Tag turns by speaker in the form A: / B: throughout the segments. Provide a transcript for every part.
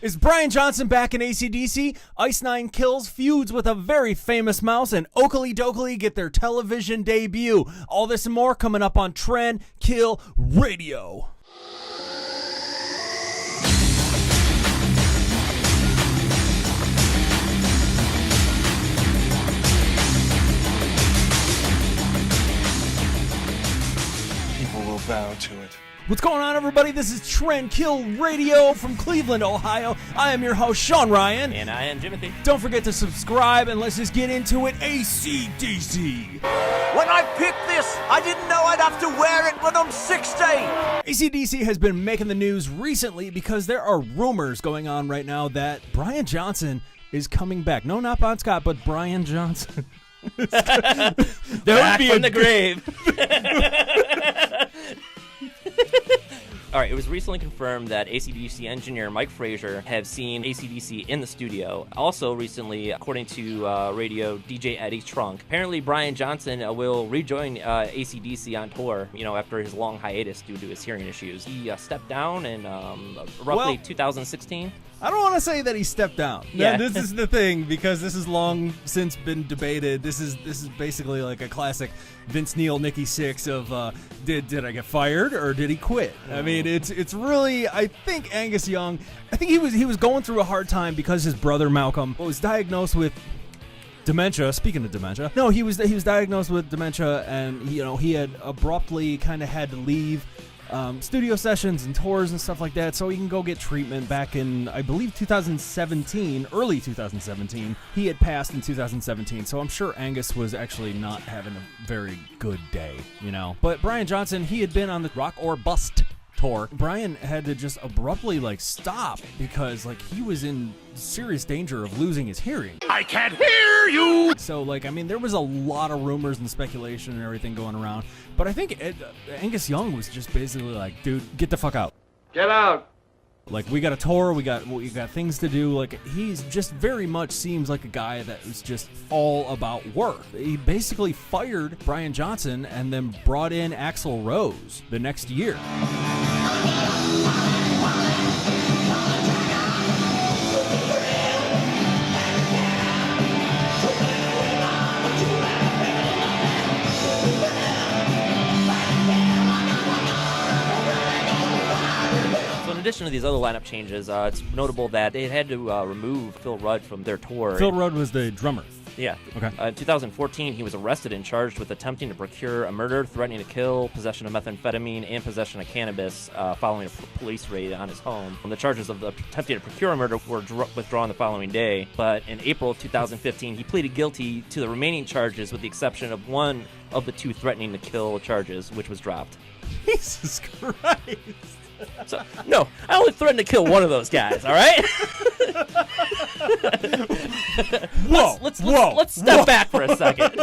A: Is Brian Johnson back in AC/DC? Ice Nine Kills feuds with a very famous mouse, and Okilly Dokilly get their television debut. All this and more coming up on Trend Kill Radio.
B: People will bow to it.
A: What's going on, everybody? This is Trend Kill Radio from Cleveland, Ohio. I am your host, Sean Ryan.
C: And I am Timothy.
A: Don't forget to subscribe, and let's just get into it. AC/DC.
D: When I picked this, I didn't know I'd have to wear it when I'm 60.
A: AC/DC has been making the news recently because there are rumors going on right now that Brian Johnson is coming back. No, not Bon Scott, but Brian Johnson.
C: Back from the grave. All right, it was recently confirmed that AC/DC engineer Mike Frazier have seen AC/DC in the studio. Also recently, according to radio DJ Eddie Trunk, apparently Brian Johnson will rejoin AC/DC on tour, after his long hiatus due to his hearing issues. He stepped down in roughly 2016.
A: I don't want to say that he stepped down.
C: Yeah.
A: This is the thing, because this has long since been debated. This is basically like a classic Vince Neil, Nikki Sixx of did I get fired or did he quit? I mean, it's really, I think Angus Young, I think he was going through a hard time because his brother Malcolm was diagnosed with dementia. Speaking of dementia, no, he was diagnosed with dementia, and he had abruptly kind of had to leave studio sessions and tours and stuff like that, so he can go get treatment back in, I believe, 2017, early 2017. He had passed in 2017, so I'm sure Angus was actually not having a very good day, But Brian Johnson, he had been on the Rock or Bust tour. Brian had to just abruptly stop because he was in serious danger of losing his hearing.
D: I can't hear you.
A: So there was a lot of rumors and speculation and everything going around, but I think Angus Young was just basically like, dude, get the fuck out.
D: Get out.
A: We got a tour, we got things to do. He's just very much seems like a guy that was just all about work. He basically fired Brian Johnson and then brought in Axl Rose the next year.
C: In addition to these other lineup changes, it's notable that they had to remove Phil Rudd from their tour.
A: Phil Rudd was the drummer.
C: Yeah.
A: Okay.
C: In 2014, he was arrested and charged with attempting to procure a murder, threatening to kill, possession of methamphetamine, and possession of cannabis following a police raid on his home. The charges of attempting to procure a murder were withdrawn the following day, but in April of 2015, he pleaded guilty to the remaining charges with the exception of one of the two threatening to kill charges, which was dropped.
A: Jesus Christ.
C: So, no, I only threatened to kill one of those guys, all right? Let's step back for a second.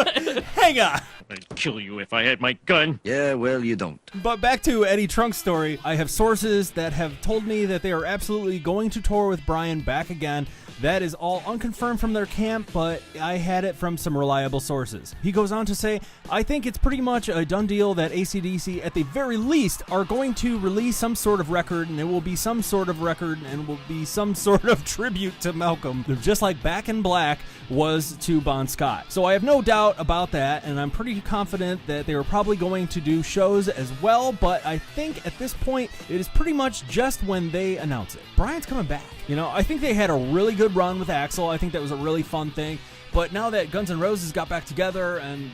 A: Hang on.
B: I'd kill you if I had my gun.
D: Yeah, well, you don't.
A: But back to Eddie Trunk's story, I have sources that have told me that they are absolutely going to tour with Brian back again. That is all unconfirmed from their camp, but I had it from some reliable sources. He goes on to say, I think it's pretty much a done deal that AC/DC, at the very least, are going to release some sort of record, and it will be some sort of record, and will be some sort of tribute to Malcolm, just like Back in Black was to Bon Scott. So I have no doubt about that, and I'm pretty confident that they were probably going to do shows as well, but I think at this point, it is pretty much just when they announce it. Brian's coming back. I think they had a really good run with Axl. I think that was a really fun thing. But now that Guns N' Roses got back together and,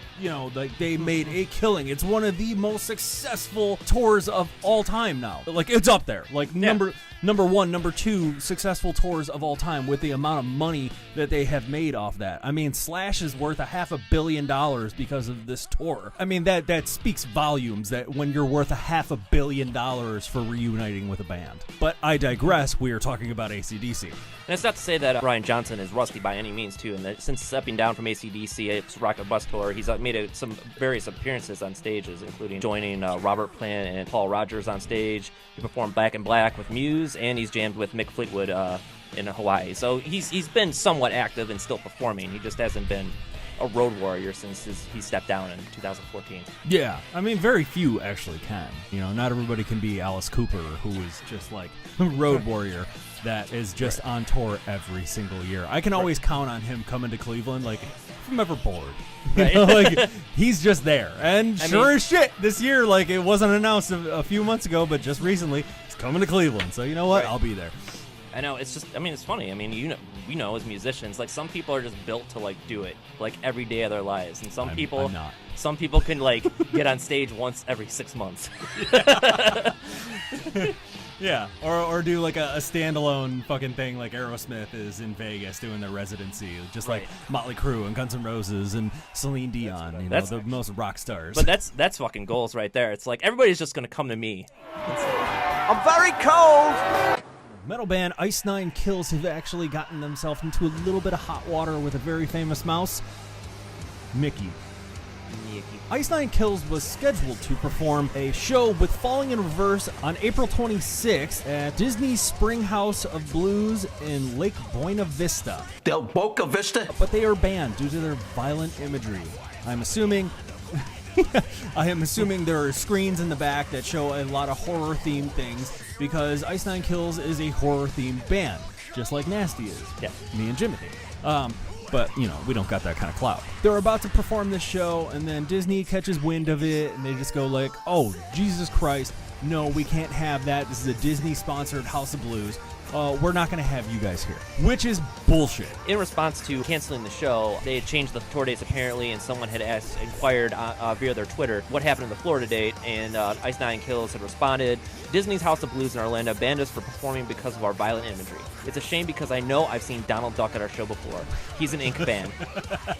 A: they made a killing, it's one of the most successful tours of all time now. It's up there. Number one, number two successful tours of all time with the amount of money that they have made off that. Slash is worth $500 million because of this tour. That speaks volumes that when you're worth $500 million for reuniting with a band. But I digress. We are talking about AC/DC.
C: And it's not to say that Brian Johnson is rusty by any means, too. And that since stepping down from AC/DC, it's Rock and Bus Tour, he's made some various appearances on stages, including joining Robert Plant and Paul Rodgers on stage. He performed Back in Black with Muse, and he's jammed with Mick Fleetwood in Hawaii. So he's been somewhat active and still performing. He just hasn't been a road warrior since he stepped down in 2014.
A: Yeah, I mean, very few actually can. You know, not everybody can be Alice Cooper, who is just like a road warrior that is just on tour every single year. I can always count on him coming to Cleveland, like, if I'm ever bored.
C: Right.
A: You know, like, he's just there. And as shit, this year, like, it wasn't announced a few months ago, but just recently, he's coming to Cleveland. So, you know what? Right. I'll be there.
C: I know, it's just, I mean, it's funny. I mean, we know as musicians, like, some people are just built to, like, do it, like, every day of their lives. And some people can, like, get on stage once every 6 months.
A: Yeah, or do like a standalone fucking thing like Aerosmith is in Vegas doing their residency, just like Motley Crue and Guns N' Roses and Celine Dion, that's the most rock stars.
C: But that's fucking goals right there. It's like everybody's just gonna come to me.
D: I'm very cold.
A: Metal band Ice Nine Kills have actually gotten themselves into a little bit of hot water with a very famous mouse, Mickey. Ice Nine Kills was scheduled to perform a show with Falling in Reverse on April 26th at Disney's Spring House of Blues in Lake Buena Vista.
D: Del Boca Vista?
A: But they are banned due to their violent imagery. I am assuming there are screens in the back that show a lot of horror-themed things because Ice Nine Kills is a horror-themed band, just like Nasty is.
C: Yeah.
A: Me and Jimothy. But, you know, we don't got that kind of clout. They're about to perform this show, and then Disney catches wind of it, and they just go like, oh, Jesus Christ, no, we can't have that. This is a Disney-sponsored House of Blues. We're not going to have you guys here, which is bullshit.
C: In response to canceling the show, they had changed the tour dates apparently, and someone had inquired via their Twitter what happened to the Florida date, and Ice Nine Kills had responded, Disney's House of Blues in Orlando banned us for performing because of our violent imagery. It's a shame because I know I've seen Donald Duck at our show before. He's an ink fan.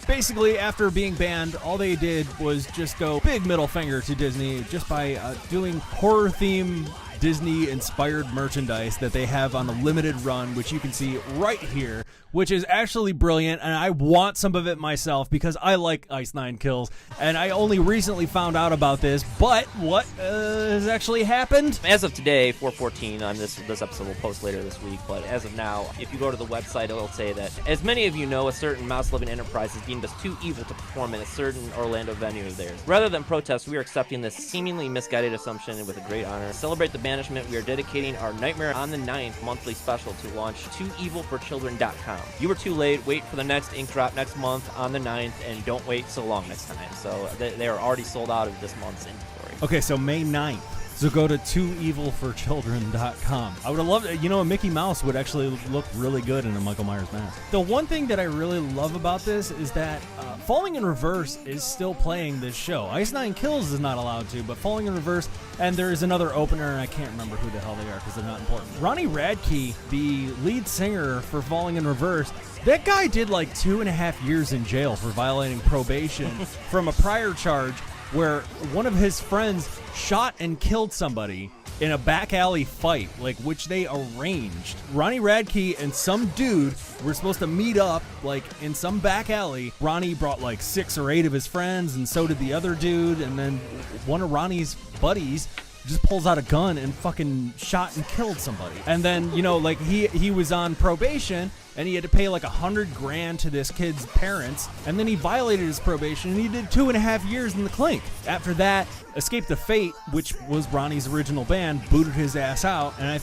A: Basically, after being banned, all they did was just go big middle finger to Disney just by doing horror-themed Disney-inspired merchandise that they have on a limited run, which you can see right here, which is actually brilliant, and I want some of it myself because I like Ice Nine Kills, and I only recently found out about this, but what has actually happened?
C: As of today, 4/14, on this episode will post later this week, but as of now, if you go to the website, it'll say that, as many of you know, a certain mouse-loving enterprise is deemed us too evil to perform in a certain Orlando venue of theirs. Rather than protest, we are accepting this seemingly misguided assumption with a great honor. To celebrate the banishment, we are dedicating our Nightmare on the 9th monthly special to launch TooEvilForChildren.com. You were too late. Wait for the next ink drop next month on the 9th, and don't wait so long next time. So they are already sold out of this month's inventory.
A: Okay, so May 9th. So go to TooEvilForChildren.com. I would have loved it. You know, a Mickey Mouse would actually look really good in a Michael Myers mask. The one thing that I really love about this is that Falling in Reverse is still playing this show. Ice Nine Kills is not allowed to, but Falling in Reverse, and there is another opener, and I can't remember who the hell they are because they're not important. Ronnie Radke, the lead singer for Falling in Reverse, that guy did like 2.5 years in jail for violating probation from a prior charge where one of his friends shot and killed somebody in a back alley fight, like, which they arranged. Ronnie Radke and some dude were supposed to meet up, like, in some back alley. Ronnie brought like 6 or 8 of his friends, and so did the other dude, and then one of Ronnie's buddies just pulls out a gun and fucking shot and killed somebody. And then, you know, like, he was on probation, and he had to pay like $100,000 to this kid's parents, and then he violated his probation, and he did 2.5 years in the clink. After that, Escape the Fate, which was Ronnie's original band, booted his ass out, and I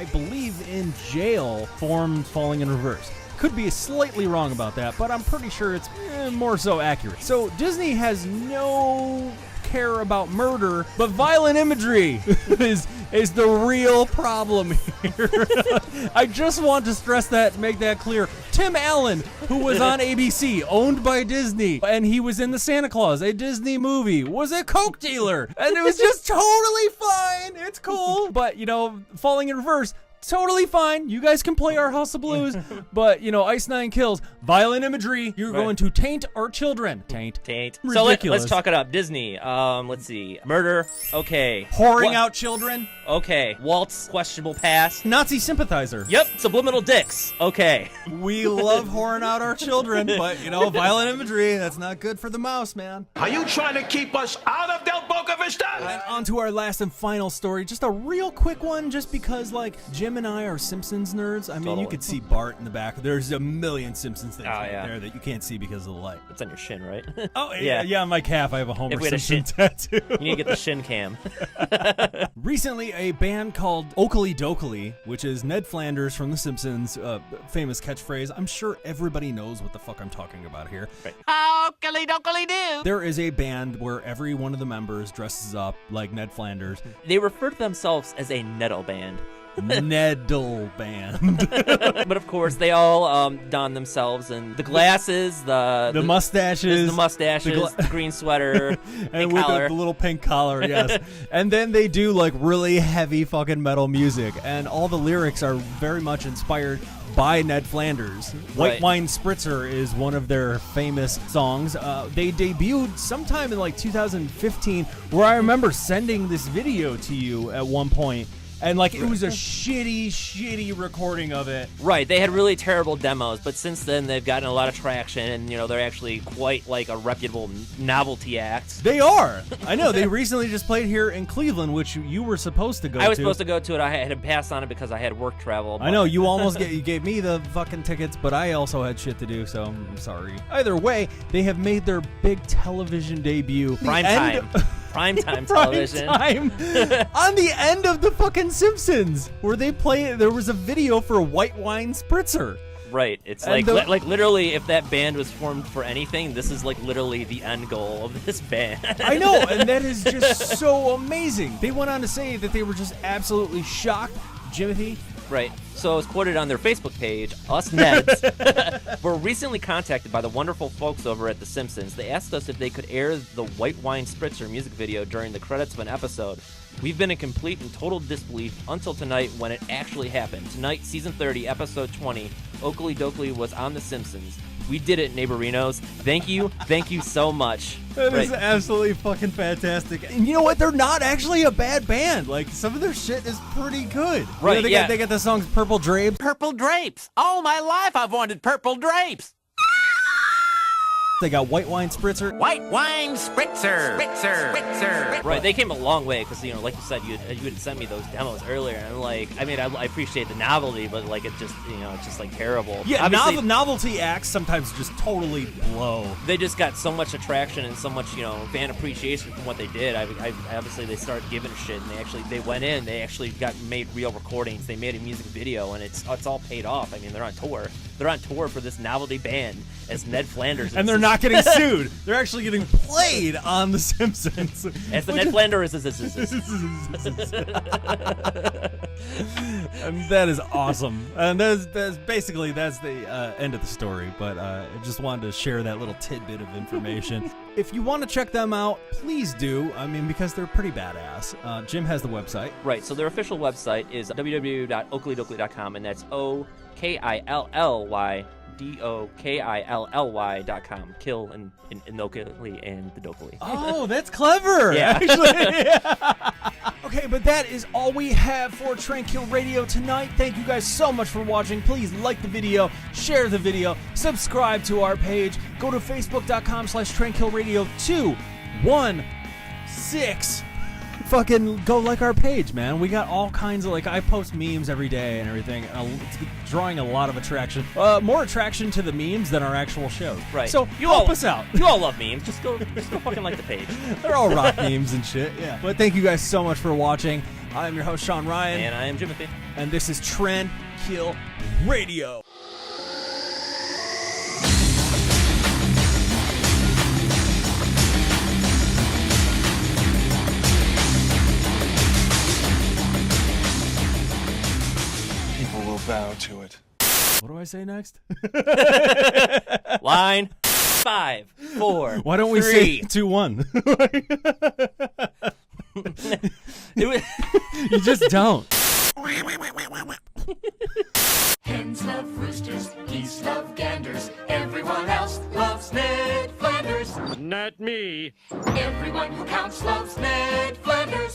A: believe in jail, formed Falling in Reverse. Could be slightly wrong about that, but I'm pretty sure it's more so accurate. So Disney has no care about murder, but violent imagery is the real problem here. I just want to stress that and make that clear. Tim Allen, who was on ABC, owned by Disney, and he was in the Santa Claus, a Disney movie, was a coke dealer, and it was just totally fine. It's cool, but, you know, Falling in Reverse, totally fine. You guys can play our House of Blues, but, you know, Ice Nine Kills, violent imagery. You're going to taint our children. Taint.
C: Ridiculous. So let's talk it up. Disney. Let's see. Murder. Okay.
A: Whoring out children.
C: Okay. Waltz. Questionable past.
A: Nazi sympathizer.
C: Yep. Subliminal dicks. Okay.
A: We love whoring out our children, but, you know, violent imagery, that's not good for the mouse, man.
D: Are you trying to keep us out of Del Boca Vista?
A: And on to our last and final story. Just a real quick one, just because, like, Jim Jim and I are Simpsons nerds. I mean,
C: Totally.
A: you could see Bart in the back. There's a million Simpsons things right
C: yeah.
A: there that you can't see because of the light.
C: It's on your shin, right?
A: Oh, yeah, on my calf, I have a Homer
C: If we had a
A: Simpson tattoo.
C: You need to get the shin cam.
A: Recently, a band called Okilly Dokilly, which is Ned Flanders from The Simpsons' famous catchphrase. I'm sure everybody knows what the fuck I'm talking about here.
C: Right.
D: Okilly dokilly do.
A: There is a band where every one of the members dresses up like Ned Flanders.
C: They refer to themselves as a Nettle band.
A: Neddle band.
C: But of course, they all don themselves in the glasses, the
A: mustaches,
C: the green sweater,
A: and
C: with
A: the little pink collar, yes. And then they do like really heavy fucking metal music, and all the lyrics are very much inspired by Ned Flanders. White
C: Right.
A: Wine Spritzer is one of their famous songs. They debuted sometime in like 2015, where I remember sending this video to you at one point. And like it was a shitty recording of it.
C: Right, they had really terrible demos, but since then they've gotten a lot of traction, and they're actually quite like a reputable novelty act.
A: They are. I know. They recently just played here in Cleveland, which you were supposed to go to.
C: I was supposed to go to it. I had to pass on it because I had work travel.
A: I know, you almost you gave me the fucking tickets, but I also had shit to do, so I'm sorry. Either way, they have made their big television debut.
C: Primetime television.
A: On the end of the fucking Simpsons, where there was a video for White Wine Spritzer.
C: Right. It's
A: And
C: like literally, if that band was formed for anything, this is like literally the end goal of this band.
A: I know, and that is just so amazing. They went on to say that they were just absolutely shocked. Jimothy?
C: Right. So as quoted on their Facebook page, us Neds were recently contacted by the wonderful folks over at The Simpsons. They asked us if they could air the White Wine Spritzer music video during the credits of an episode. We've been in complete and total disbelief until tonight when it actually happened. Tonight, season 30, episode 20, Okilly Dokilly was on The Simpsons. We did it, neighborinos. Thank you so much.
A: That is absolutely fucking fantastic. And you know what? They're not actually a bad band. Like, some of their shit is pretty good.
C: Right,
A: they
C: yeah.
A: got the songs Purple Drapes.
D: Purple drapes. All my life I've wanted purple drapes.
A: They got White Wine Spritzer.
D: White wine spritzer. Spritzer.
C: Right, they came a long way because, like you said, you had sent me those demos earlier, and I appreciate the novelty, but like it's just like terrible.
A: Yeah,
C: Obviously,
A: novelty acts sometimes just totally blow.
C: they just got so much attraction and so much fan appreciation from what they did. Obviously they started giving a shit, and they went in, they actually made real recordings, they made a music video, and it's all paid off. I mean, they're on tour. They're on tour for this novelty band as Ned Flanders,
A: And they're not getting sued. They're actually getting played on The Simpsons.
C: as the Ned Flanders.
A: And that is awesome. And that's the end of the story. But I just wanted to share that little tidbit of information. If you want to check them out, please do. I mean, because they're pretty badass. Jim has the website.
C: Right, so their official website is www.okillydokilly.com, and that's OKILLYDOKILLY.com. Kill in Okilly and the Dokilly.
A: Oh, that's clever.
C: Yeah.
A: Actually. Okay, but that is all we have for Tranquil Radio tonight. Thank you guys so much for watching. Please like the video, share the video, subscribe to our page. Go to facebook.com/tranquilradio216. Fucking go like our page, man. We got all kinds of, I post memes every day and everything. It's drawing a lot of attraction. More attraction to the memes than our actual shows.
C: Right.
A: So help us out.
C: You all love memes. Just go fucking like the page.
A: They're all rock memes and shit, yeah. But thank you guys so much for watching. I'm your host, Sean Ryan.
C: And I am Jimothy.
A: And this is Tranquil Radio.
B: People will bow to it.
A: What do I say next?
C: Line 5, 4.
A: Why don't we
C: 3.
A: say 2-1? You just don't.
E: Hens love roosters, geese love ganders, everyone else loves Ned Flanders.
B: Not me.
E: Everyone who counts loves Ned Flanders.